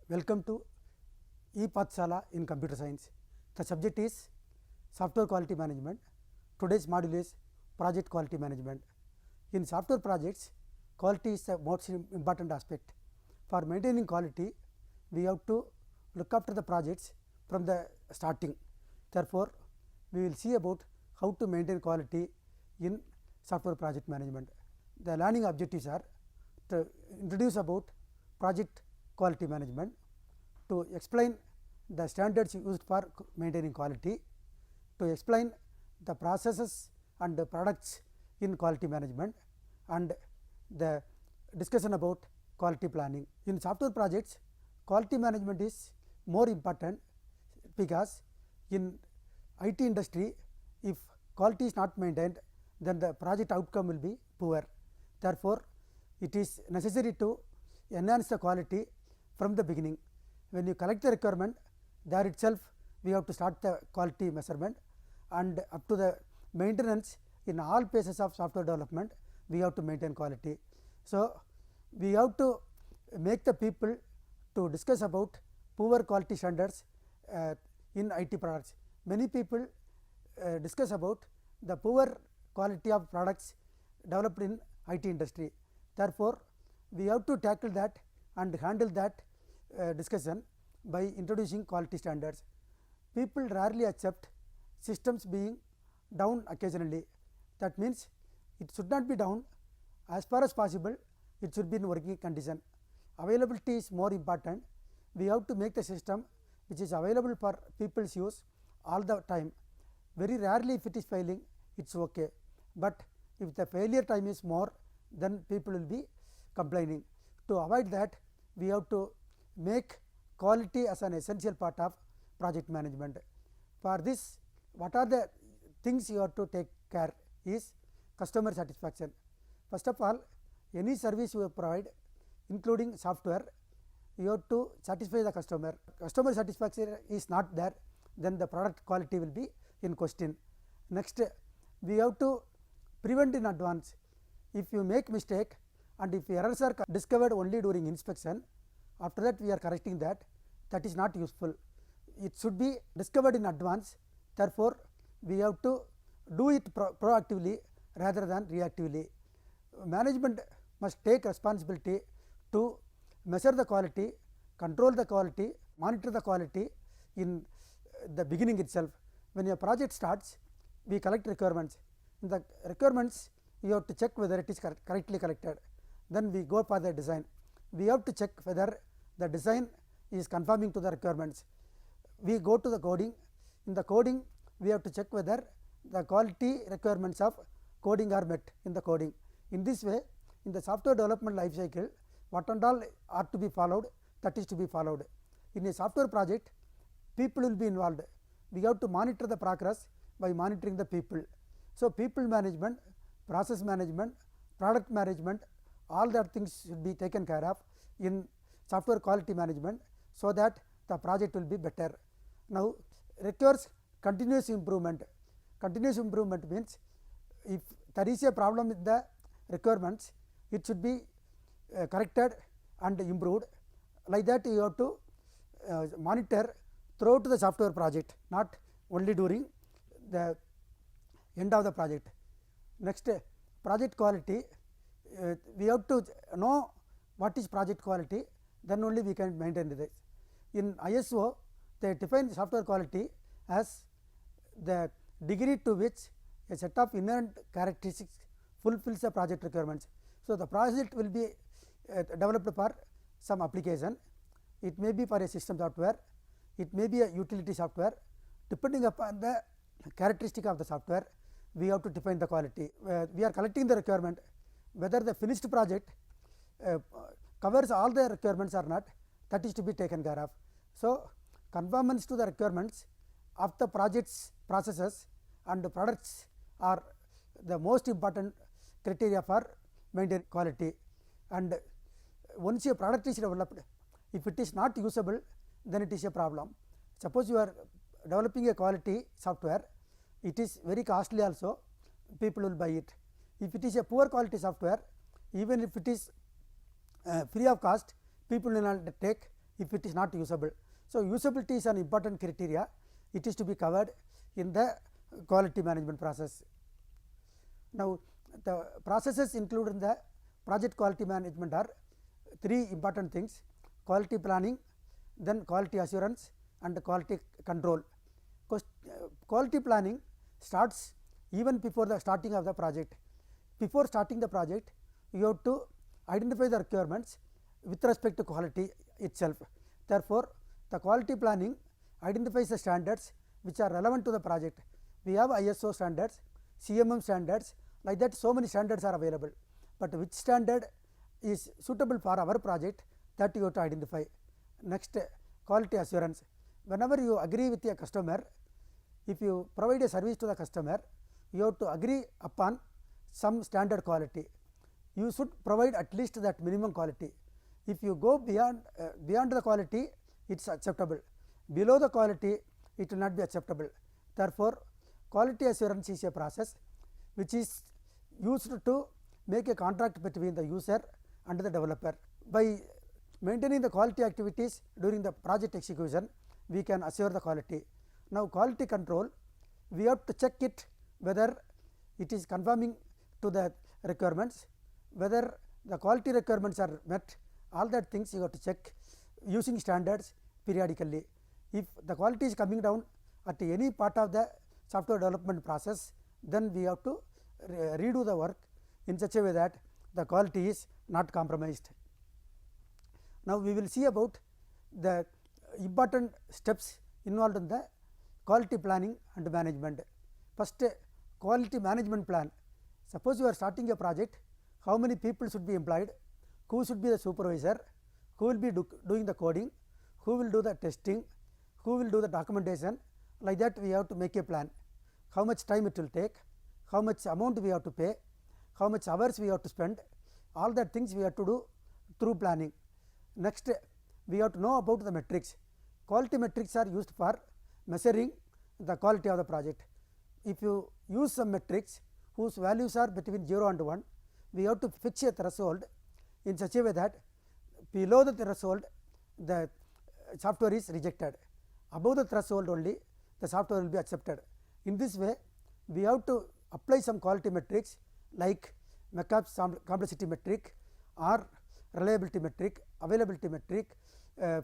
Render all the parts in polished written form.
Welcome to ePathshala in Computer Science. The subject is Software Quality Management. Today's module is Project Quality Management. In software projects, quality is the most important aspect. For maintaining quality, we have to look after the projects from the starting. Therefore, we will see about how to maintain quality in software project management. The learning objectives are to introduce about project quality management, to explain the standards used for maintaining quality, to explain the processes and the products in quality management, and the discussion about quality planning. In software projects, quality management is more important because in IT industry, if quality is not maintained, then the project outcome will be poor. Therefore, it is necessary to enhance the quality from the beginning. When you collect the requirement, there itself we have to start the quality measurement, and up to the maintenance in all phases of software development, we have to maintain quality. So, we have to make the people to discuss about poor quality standards in IT products. Many people discuss about the poor quality of products developed in IT industry. Therefore, we have to tackle that and handle that discussion by introducing quality standards. People rarely accept systems being down occasionally. That means, it should not be down. As far as possible, it should be in working condition. Availability is more important. We have to make the system which is available for people's use all the time. Very rarely if it is failing, it is okay, but if the failure time is more, then people will be complaining. To avoid that, we have to make quality as an essential part of project management. For this, what are the things you have to take care is customer satisfaction. First of all, any service you provide, including software, you have to satisfy the customer. Customer satisfaction is not there, then the product quality will be in question. Next, we have to prevent in advance. If you make mistake and if errors are discovered only during inspection, after that we are correcting that, that is not useful. It should be discovered in advance. Therefore, we have to do it proactively rather than reactively. Management must take responsibility to measure the quality, control the quality, monitor the quality in the beginning itself. When a project starts, we collect requirements. In the requirements, you have to check whether it is correctly collected. Then we go for the design. We have to check whether the design is conforming to the requirements. We go to the coding. In the coding, we have to check whether the quality requirements of coding are met in the coding. In this way, in the software development life cycle, what and all are to be followed, that is to be followed. In a software project, people will be involved. We have to monitor the progress by monitoring the people. So, people management, process management, product management, all that things should be taken care of in software quality management, so that the project will be better. Now, requires continuous improvement. Continuous improvement means, if there is a problem with the requirements, it should be corrected and improved. Like that, you have to monitor throughout the software project, not only during the end of the project. Next, project quality, we have to know what is project quality, then only we can maintain this. In ISO, they define software quality as the degree to which a set of inherent characteristics fulfills the project requirements. So, the project will be developed for some application. It may be for a system software, it may be a utility software. Depending upon the characteristic of the software, we have to define the quality. We are collecting the requirement, whether the finished project covers all the requirements or not, that is to be taken care of. So, conformance to the requirements of the project's processes and products are the most important criteria for maintaining quality. And once a product is developed, if it is not usable, then it is a problem. Suppose you are developing a quality software, it is very costly also, people will buy it. If it is a poor quality software, even if it is free of cost, people will not take, if it is not usable. So, usability is an important criteria, it is to be covered in the quality management process. Now, the processes included in the project quality management are three important things: quality planning, then quality assurance and quality control. Quality planning starts even before the starting of the project. Before starting the project, you have to identify the requirements with respect to quality itself. Therefore, the quality planning identifies the standards which are relevant to the project. We have ISO standards, CMM standards, like that so many standards are available, but which standard is suitable for our project, that you have to identify. Next, quality assurance. Whenever you agree with a customer, if you provide a service to the customer, you have to agree upon some standard quality. You should provide at least that minimum quality. If you go beyond the quality, it is acceptable. Below the quality, it will not be acceptable. Therefore, quality assurance is a process which is used to make a contract between the user and the developer. By maintaining the quality activities during the project execution, we can assure the quality. Now, quality control, we have to check it whether it is conforming to the requirements, whether the quality requirements are met, all that things you have to check using standards periodically. If the quality is coming down at any part of the software development process, then we have to redo the work in such a way that the quality is not compromised. Now, we will see about the important steps involved in the quality planning and management. First, quality management plan. Suppose you are starting a project, how many people should be employed, who should be the supervisor, who will be doing the coding, who will do the testing, who will do the documentation, like that we have to make a plan. How much time it will take, how much amount we have to pay, how much hours we have to spend, all that things we have to do through planning. Next, we have to know about the metrics. Quality metrics are used for measuring the quality of the project. If you use some metrics whose values are between 0 and 1, we have to fix a threshold in such a way that below the threshold the software is rejected, above the threshold only the software will be accepted. In this way, we have to apply some quality metrics like McCabe's complexity metric or reliability metric, availability metric,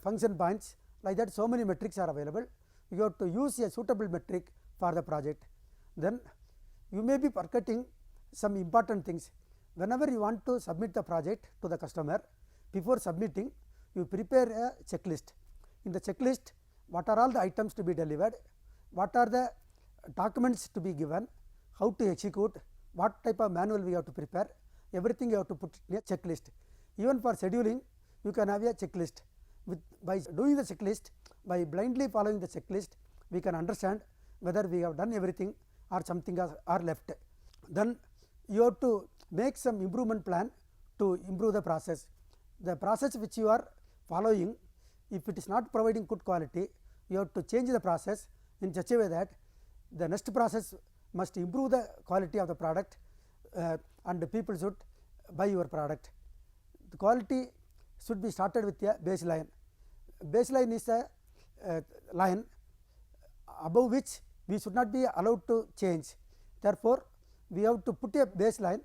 function points, like that so many metrics are available. You have to use a suitable metric for the project. Then you may be forgetting some important things. Whenever you want to submit the project to the customer, before submitting you prepare a checklist. In the checklist, what are all the items to be delivered, what are the documents to be given, how to execute, what type of manual we have to prepare, everything you have to put in a checklist. Even for scheduling, you can have a checklist. By doing the checklist, by blindly following the checklist, we can understand whether we have done everything or something are left. Then you have to make some improvement plan to improve the process. The process which you are following, if it is not providing good quality, you have to change the process in such a way that the next process must improve the quality of the product and the people should buy your product. The quality should be started with a baseline. Baseline is a line above which we should not be allowed to change. Therefore, we have to put a baseline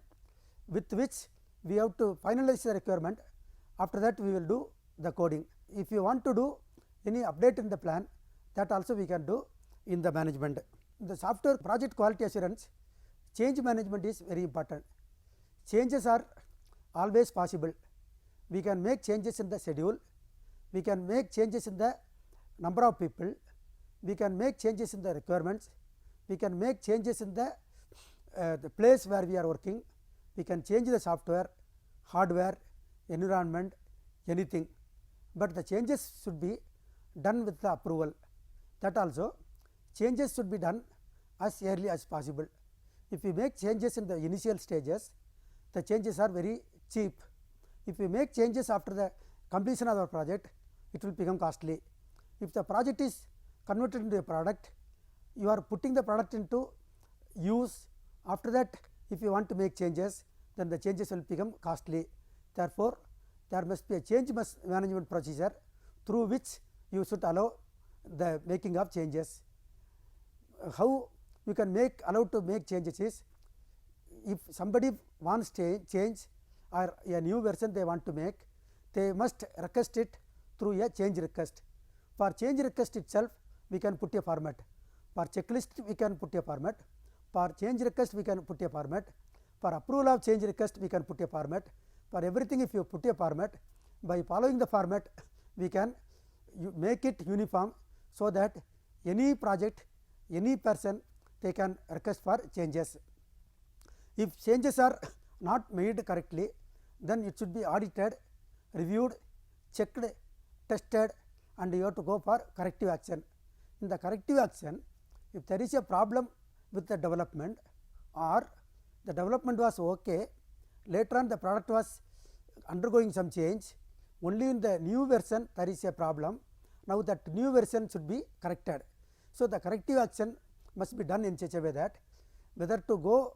with which we have to finalize the requirement. After that, we will do the coding. If you want to do any update in the plan, that also we can do in the management. The software project quality assurance, change management is very important. Changes are always possible. We can make changes in the schedule, we can make changes in the number of people, we can make changes in the requirements, we can make changes in the place where we are working, we can change the software, hardware, environment, anything, but the changes should be done with the approval. That also changes should be done as early as possible. If we make changes in the initial stages, the changes are very cheap. If we make changes after the completion of our project, it will become costly. If the project is converted into a product, you are putting the product into use. After that, if you want to make changes, then the changes will become costly. Therefore, there must be a change management procedure through which you should allow the making of changes. How you can make allowed to make changes is, if somebody wants change or a new version they want to make, they must request it through a change request. For change request itself we can put a format. For checklist we can put a format. For change request we can put a format. For approval of change request we can put a format. For everything if you put a format, by following the format we can make it uniform, so that any project, any person, they can request for changes. If changes are not made correctly, then it should be audited, reviewed, checked, tested, and you have to go for corrective action. In the corrective action, if there is a problem with the development, or the development was okay, later on the product was undergoing some change, only in the new version there is a problem. Now that new version should be corrected. So the corrective action must be done in such a way that whether to go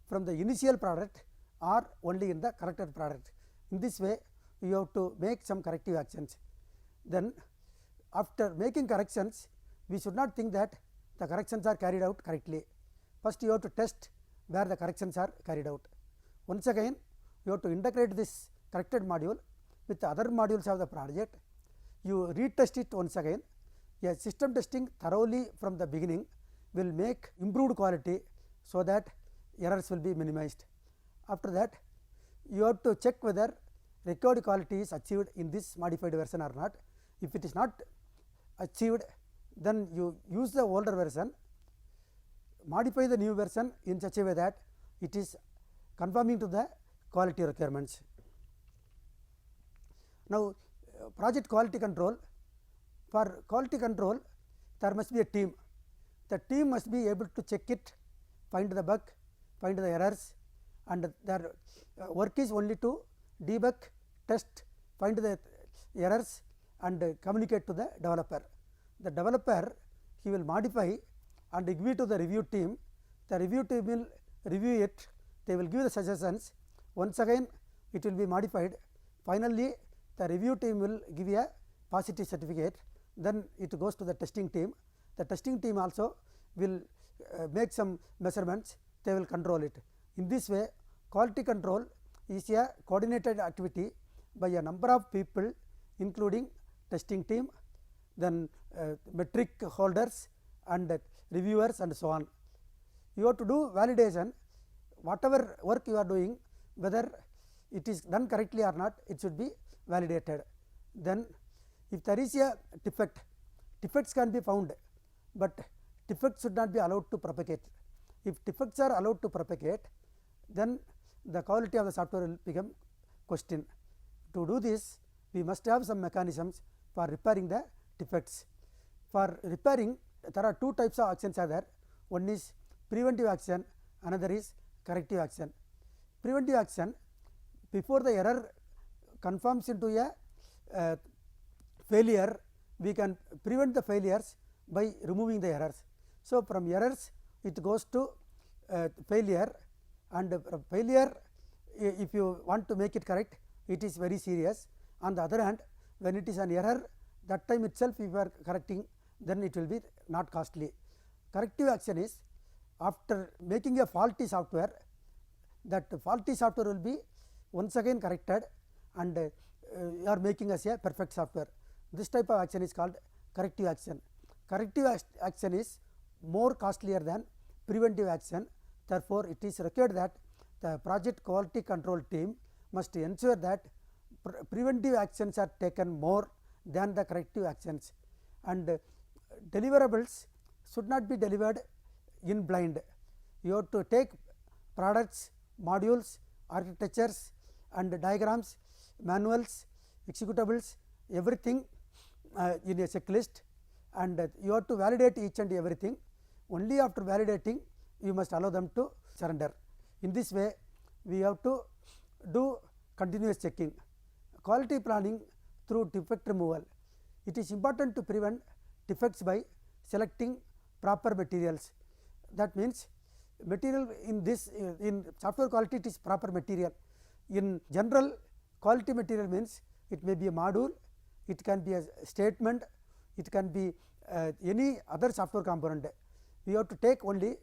from the initial product or only in the corrected product. In this way you have to make some corrective actions. Then after making corrections, we should not think that the corrections are carried out correctly. First you have to test where the corrections are carried out. Once again you have to integrate this corrected module with the other modules of the project. You retest it once again. A system testing thoroughly from the beginning will make improved quality, so that errors will be minimized. After that you have to check whether required quality is achieved in this modified version or not. If it is not achieved, then you use the older version, modify the new version in such a way that it is conforming to the quality requirements. Now project quality control. For quality control there must be a team. The team must be able to check it, find the bug, find the errors, and their work is only to debug, test, find the errors and communicate to the developer. The developer, he will modify and give it to the review team. The review team will review it, they will give the suggestions, once again it will be modified. Finally the review team will give a positive certificate, then it goes to the testing team. The testing team also will make some measurements, they will control it. In this way quality control is a coordinated activity by a number of people, including testing team, then metric holders and reviewers and so on. You have to do validation, whatever work you are doing, whether it is done correctly or not, it should be validated. Then if there is a defect, defects can be found, but defects should not be allowed to propagate. If defects are allowed to propagate, then the quality of the software will become question. To do this, we must have some mechanisms for repairing the defects. For repairing, there are two types of actions are there. One is preventive action, another is corrective action. Preventive action, before the error conforms into a failure, we can prevent the failures by removing the errors. So from errors it goes to failure, and failure, if you want to make it correct, it is very serious. On the other hand, when it is an error, that time itself if you are correcting, then it will be not costly. Corrective action is after making a faulty software, that faulty software will be once again corrected and you are making as a perfect software. This type of action is called corrective action. Corrective action is more costlier than preventive action. Therefore, it is required that the project quality control team must ensure that preventive actions are taken more than the corrective actions, and deliverables should not be delivered in blind. You have to take products, modules, architectures and diagrams, manuals, executables, everything in a checklist, and you have to validate each and everything. Only after validating you must allow them to surrender. In this way we have to do continuous checking. Quality planning through defect removal. It is important to prevent defects by selecting proper materials. That means material in this in software quality it is proper material. In general, quality material means it may be a module, it can be a statement, it can be any other software component. We have to take only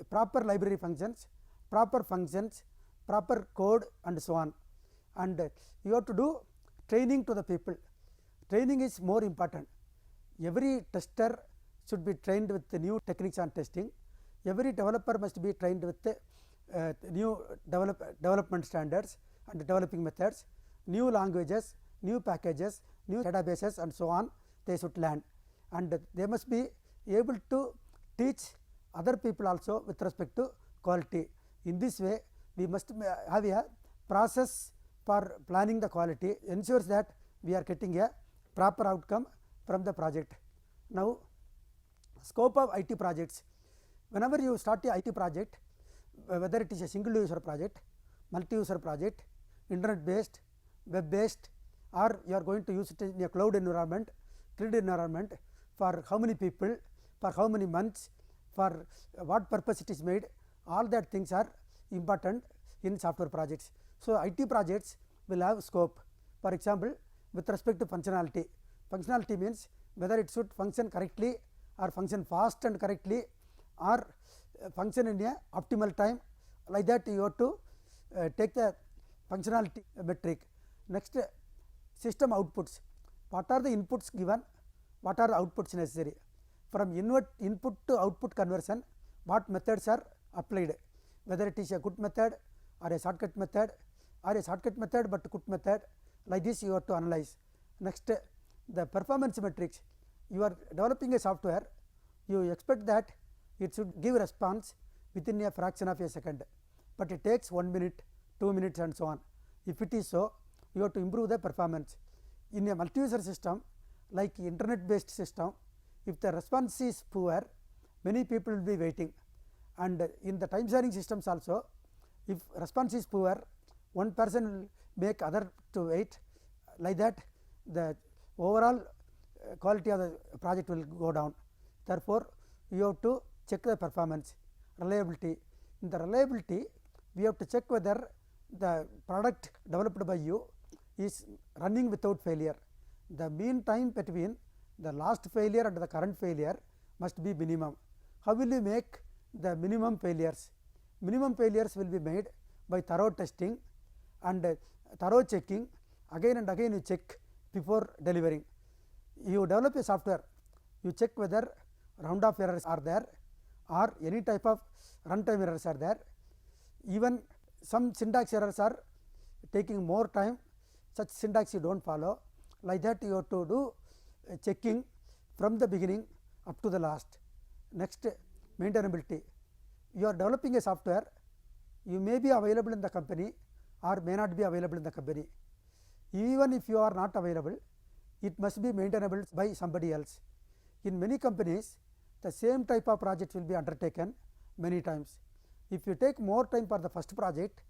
proper library functions, proper code and so on, and you have to do training to the people. Training is more important. Every tester should be trained with the new techniques on testing. Every developer must be trained with the new development standards and developing methods, new languages, new packages, new databases and so on they should learn, and they must be able to teach other people also with respect to quality. In this way, we must have a process for planning the quality, ensures that we are getting a proper outcome from the project. Now, scope of IT projects. Whenever you start a IT project, whether it is a single user project, multi-user project, internet based, web based, or you are going to use it in a cloud environment, 3D environment, for how many people, for how many months, for what purpose it is made, all that things are important in software projects. So, IT projects will have scope. For example, with respect to functionality, functionality means whether it should function correctly or function fast and correctly, or function in a optimal time, like that you have to take the functionality metric. Next, system outputs. What are the inputs given, what are the outputs necessary? From input to output conversion, what methods are applied, whether it is a good method or a shortcut method, or a shortcut method but good method, like this you have to analyze. Next, the performance metrics. You are developing a software, you expect that it should give response within a fraction of a second, but it takes 1 minute, 2 minutes and so on. If it is so, you have to improve the performance. In a multi-user system like internet based system, if the response is poor, many people will be waiting, and in the time sharing systems also, if response is poor, one person will make other to wait, like that the overall quality of the project will go down. Therefore, you have to check the performance, reliability. In the reliability, we have to check whether the product developed by you is running without failure. The mean time between the last failure and the current failure must be minimum. How will you make the minimum failures? Minimum failures will be made by thorough testing and thorough checking. Again and again you check before delivering. You develop a software, you check whether round off errors are there or any type of runtime errors are there. Even some syntax errors are taking more time, such syntax you do not follow. Like that you have to do checking from the beginning up to the last. Next, maintainability. You are developing a software, you may be available in the company or may not be available in the company. Even if you are not available, it must be maintainable by somebody else. In many companies, the same type of project will be undertaken many times. If you take more time for the first project,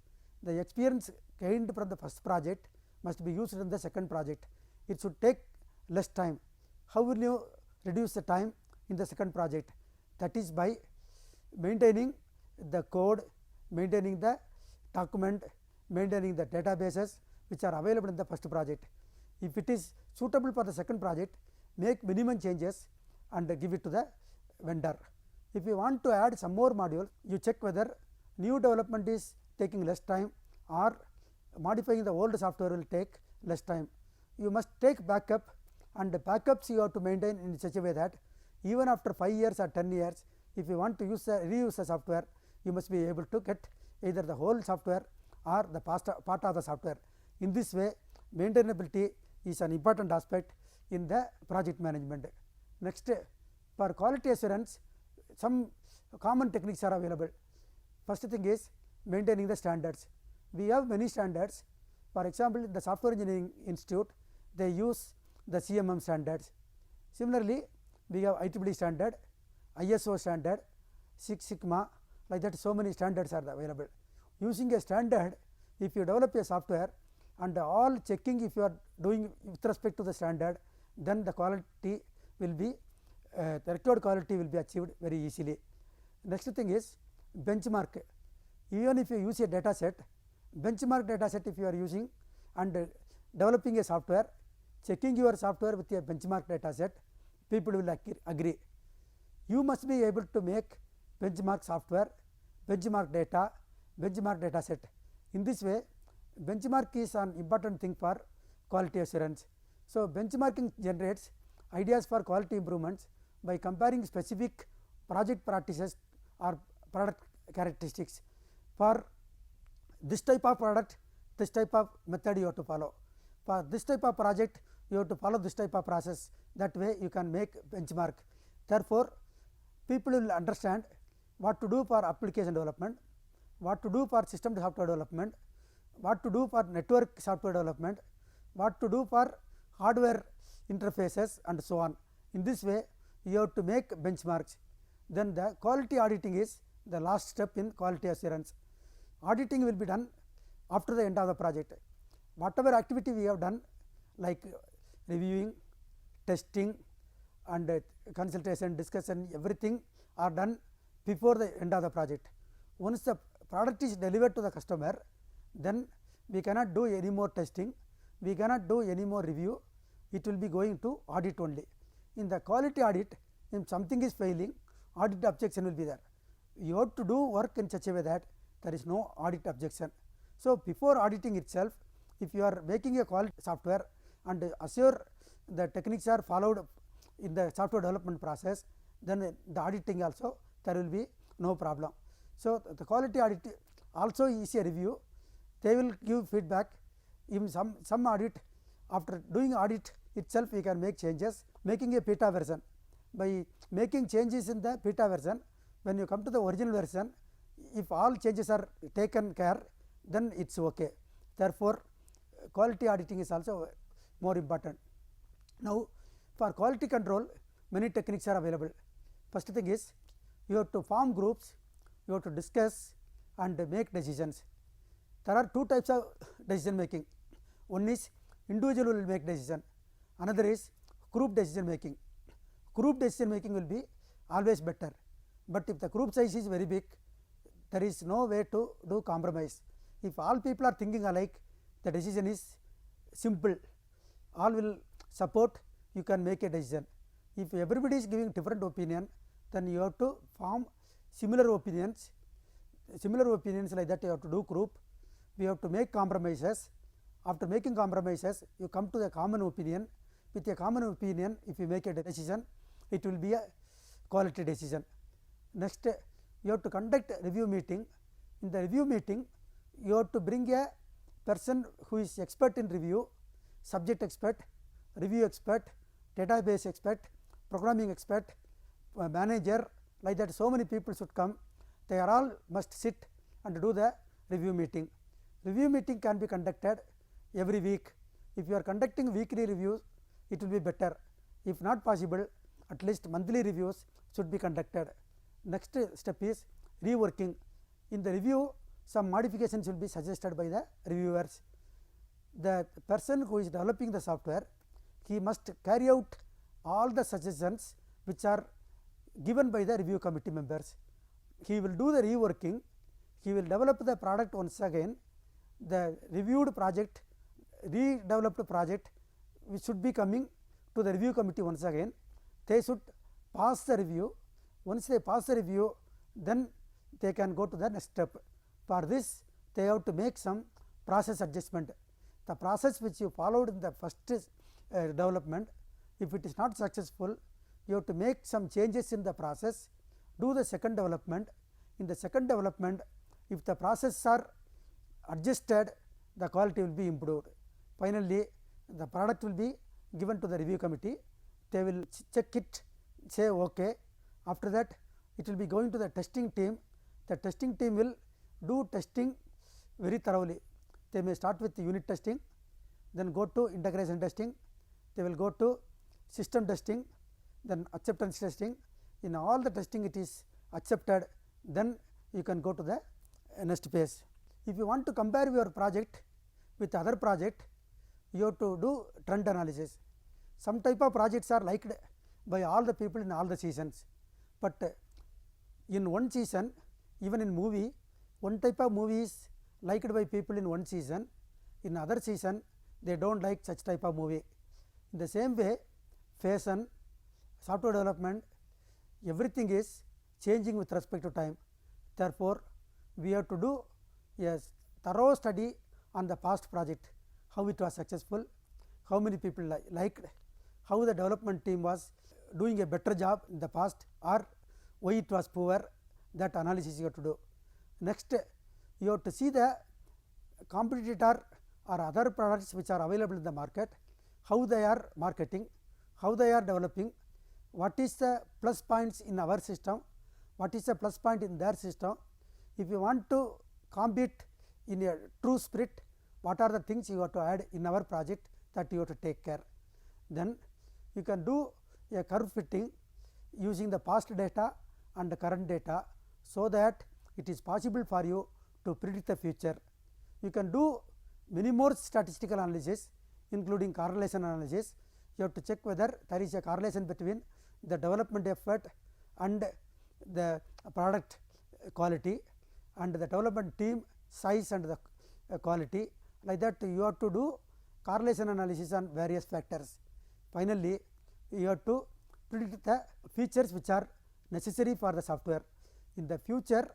the experience gained from the first project must be used in the second project. It should take less time. How will you reduce the time in the second project? That is by maintaining the code, maintaining the document, maintaining the databases which are available in the first project. If it is suitable for the second project, make minimum changes and give it to the vendor. If you want to add some more modules, you check whether new development is taking less time or modifying the old software will take less time. You must take backup, and the backups you have to maintain in such a way that even after 5 years or 10 years, if you want to reuse the software, you must be able to get either the whole software or the part of the software. In this way, maintainability is an important aspect in the project management. Next, for quality assurance, some common techniques are available. First thing is maintaining the standards. We have many standards. For example, in the Software Engineering Institute, they use the CMM standards. Similarly, we have IEEE standard, ISO standard, Six Sigma, like that so many standards are available. Using a standard, if you develop a software and all checking if you are doing with respect to the standard, then the quality will be the required quality will be achieved very easily. Next thing is benchmark. Even if you use a data set, benchmark data set if you are using and developing a software, checking your software with a benchmark data set, people will agree. You must be able to make benchmark software, benchmark data set. In this way, benchmark is an important thing for quality assurance. So, benchmarking generates ideas for quality improvements by comparing specific project practices or product characteristics. For this type of product, this type of method you have to follow. For this type of project, you have to follow this type of process. That way you can make benchmark. Therefore, people will understand what to do for application development, what to do for system software development, what to do for network software development, what to do for hardware interfaces, and so on. In this way, you have to make benchmarks. Then the quality auditing is the last step in quality assurance. Auditing will be done after the end of the project. Whatever activity we have done, like reviewing, testing, and consultation, discussion, everything are done before the end of the project. Once the product is delivered to the customer, then we cannot do any more testing, we cannot do any more review, it will be going to audit only. In the quality audit, if something is failing, audit objection will be there. You have to do work in such a way that there is no audit objection. So, before auditing itself, if you are making a quality software and assure the techniques are followed in the software development process, then the auditing also there will be no problem. So, the quality audit also is a review, they will give feedback. In some audit, after doing audit itself we can make changes, making a beta version. By making changes in the beta version, when you come to the original version, if all changes are taken care, then it is okay. Therefore, quality auditing is also more important. Now, for quality control, many techniques are available. First thing is, you have to form groups, you have to discuss and make decisions. There are two types of decision making. One is individual will make decision, another is group decision making. Group decision making will be always better, but if the group size is very big, there is no way to do compromise. If all people are thinking alike, the decision is simple, all will support, you can make a decision. If everybody is giving different opinion, then you have to form similar opinions like that you have to do group. We have to make compromises. After making compromises, you come to the common opinion. With a common opinion, if you make a decision, it will be a quality decision. Next, you have to conduct a review meeting. In the review meeting, you have to bring a person who is expert in review, subject expert, review expert, database expert, programming expert, manager, like that so many people should come. They are all must sit and do the review meeting. Review meeting can be conducted every week. If you are conducting weekly reviews, it will be better. If not possible, at least monthly reviews should be conducted. Next step is reworking. In the review, some modifications will be suggested by the reviewers. The person who is developing the software, he must carry out all the suggestions which are given by the review committee members. He will do the reworking, he will develop the product once again. The reviewed project, redeveloped project, which should be coming to the review committee once again. They should pass the review. Once they pass the review, then they can go to the next step. For this, they have to make some process adjustment. The process which you followed in the first development, if it is not successful, you have to make some changes in the process, do the second development. In the second development, if the processes are adjusted, the quality will be improved. Finally, the product will be given to the review committee, they will check it, say okay. After that, it will be going to the testing team. The testing team will do testing very thoroughly. They may start with unit testing, then go to integration testing, they will go to system testing, then acceptance testing. In all the testing it is accepted, then you can go to the next phase. If you want to compare your project with other project, you have to do trend analysis. Some type of projects are liked by all the people in all the seasons, but in one season, even in movie, one type of movie is liked by people in one season, in other season they do not like such type of movie. In the same way, fashion, software development, everything is changing with respect to time. Therefore, we have to do a thorough study on the past project, how it was successful, how many people liked, how the development team was doing a better job in the past, or why it was poor. That analysis you have to do. Next, you have to see the competitor or other products which are available in the market, how they are marketing, how they are developing, what is the plus points in our system, what is the plus point in their system. If you want to compete in a true spirit, what are the things you have to add in our project, that you have to take care. Then you can do a curve fitting using the past data and the current data, so that it is possible for you to predict the future. You can do many more statistical analysis, including correlation analysis. You have to check whether there is a correlation between the development effort and the product quality, and the development team size and the quality. Like that, you have to do correlation analysis on various factors. Finally, you have to predict the features which are necessary for the software. In the future,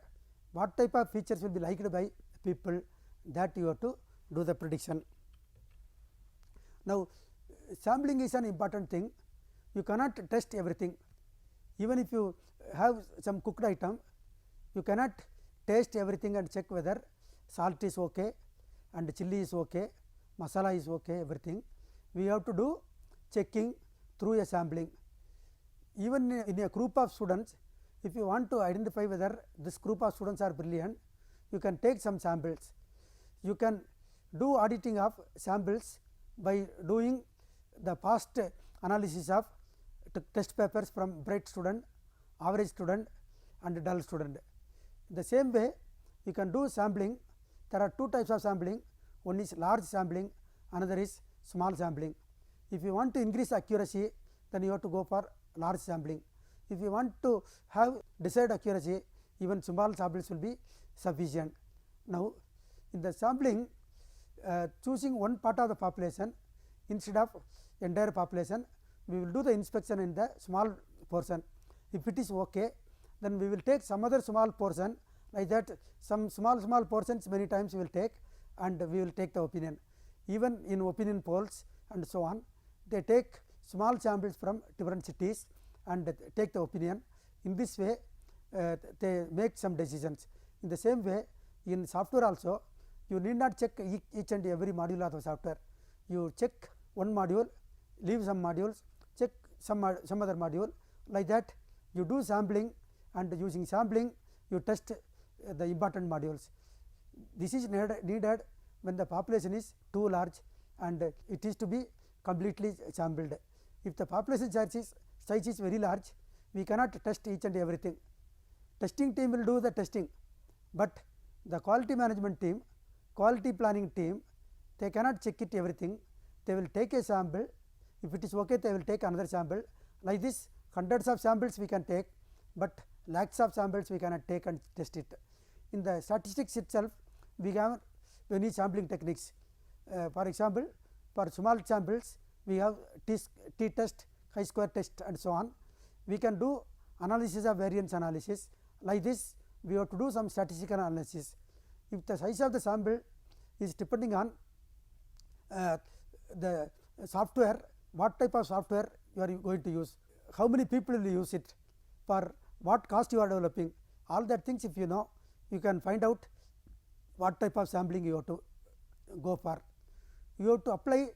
what type of features will be liked by people, that you have to do the prediction. Now, sampling is an important thing. You cannot test everything. Even if you have some cooked item, you cannot taste everything and check whether salt is okay and chili is okay, masala is okay, everything. We have to do checking through a sampling. Even in a group of students, if you want to identify whether this group of students are brilliant, you can take some samples. You can do auditing of samples by doing the past analysis of test papers from bright student, average student and dull student. In the same way, you can do sampling. There are two types of sampling. One is large sampling, another is small sampling. If you want to increase accuracy, then you have to go for large sampling. If you want to have desired accuracy, even small samples will be sufficient. Now, in the sampling, choosing one part of the population instead of entire population, we will do the inspection in the small portion. If it is okay, then we will take some other small portion. Like that, some small portions many times we will take, and we will take the opinion. Even in opinion polls and so on, they take small samples from different cities and take the opinion. In this way, they make some decisions. In the same way, in software also, you need not check each and every module of the software. You check one module, leave some modules, check some other module. Like that, you do sampling, and using sampling you test the important modules. This is needed when the population is too large and it is to be completely sampled. If the population size is very large, we cannot test each and everything. Testing team will do the testing, but the quality management team, quality planning team, they cannot check it everything. They will take a sample. If it is okay, they will take another sample. Like this, hundreds of samples we can take, but lakhs of samples we cannot take and test it. In the statistics itself, we have many sampling techniques. For example, for small samples, we have t-test, chi-square test and so on. We can do analysis of variance analysis. Like this, we have to do some statistical analysis. If the size of the sample is depending on the software, what type of software you are going to use, how many people will use it, for what cost you are developing, all that things if you know, you can find out what type of sampling you have to go for. You have to apply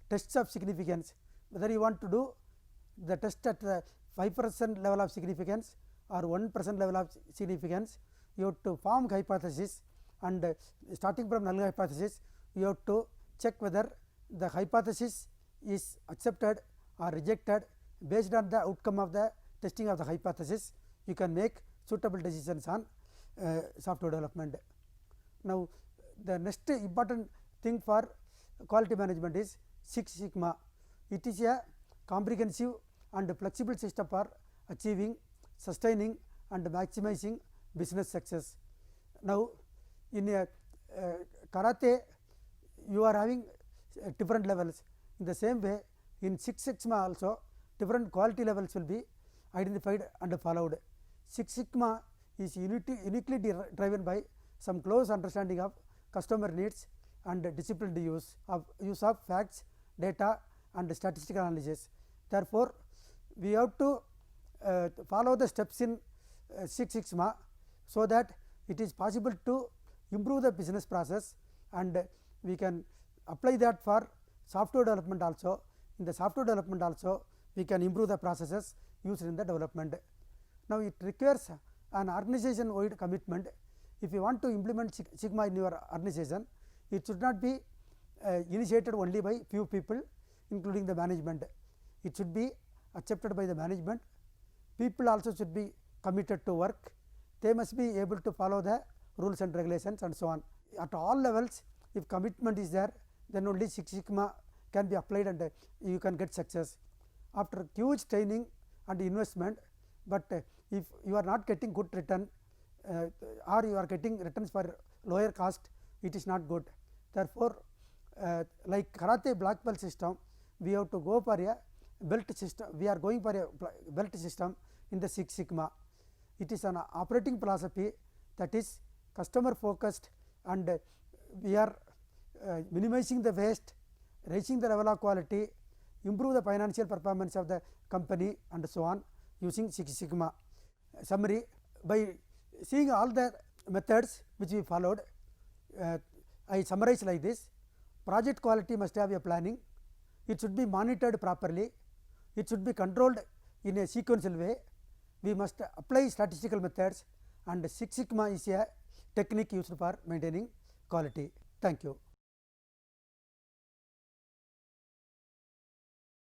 tests of significance, whether you want to do the test at the 5% level of significance or 1% level of significance. You have to form hypothesis, and starting from null hypothesis, you have to check whether the hypothesis is accepted or rejected. Based on the outcome of the testing of the hypothesis, you can make suitable decisions on software development. Now, the next important thing for quality management is Six Sigma. It is a comprehensive and flexible system for achieving, sustaining and maximizing business success. Now, in a karate, you are having different levels. In the same way, In Six Sigma also different quality levels will be identified and followed. Six Sigma is uniquely driven by some close understanding of customer needs and disciplined use of facts, data and statistical analysis. Therefore, we have to follow the steps in Six Sigma, so that it is possible to improve the business process, and we can apply that for software development also. In the software development also we can improve the processes used in the development. Now, it requires an organization wide commitment. If you want to implement Sigma in your organization, it should not be initiated only by few people, including the management. It should be accepted by the management. People also should be committed to work. They must be able to follow the rules and regulations and so on. At all levels, if commitment is there, then only Six Sigma can be applied and you can get success. After huge training and investment, but if you are not getting good return or you are getting returns for lower cost, it is not good. Therefore, like karate black belt system, we have to go for a belt system. We are going for a belt system in the Six Sigma. It is an operating philosophy that is customer focused, and we are minimizing the waste, raising the level of quality, improve the financial performance of the company and so on using Six Sigma. Summary: by seeing all the methods which we followed, I summarize like this. Project quality must have a planning. It should be monitored properly. It should be controlled in a sequential way. We must apply statistical methods, and Six Sigma is a technique used for maintaining quality. Thank you.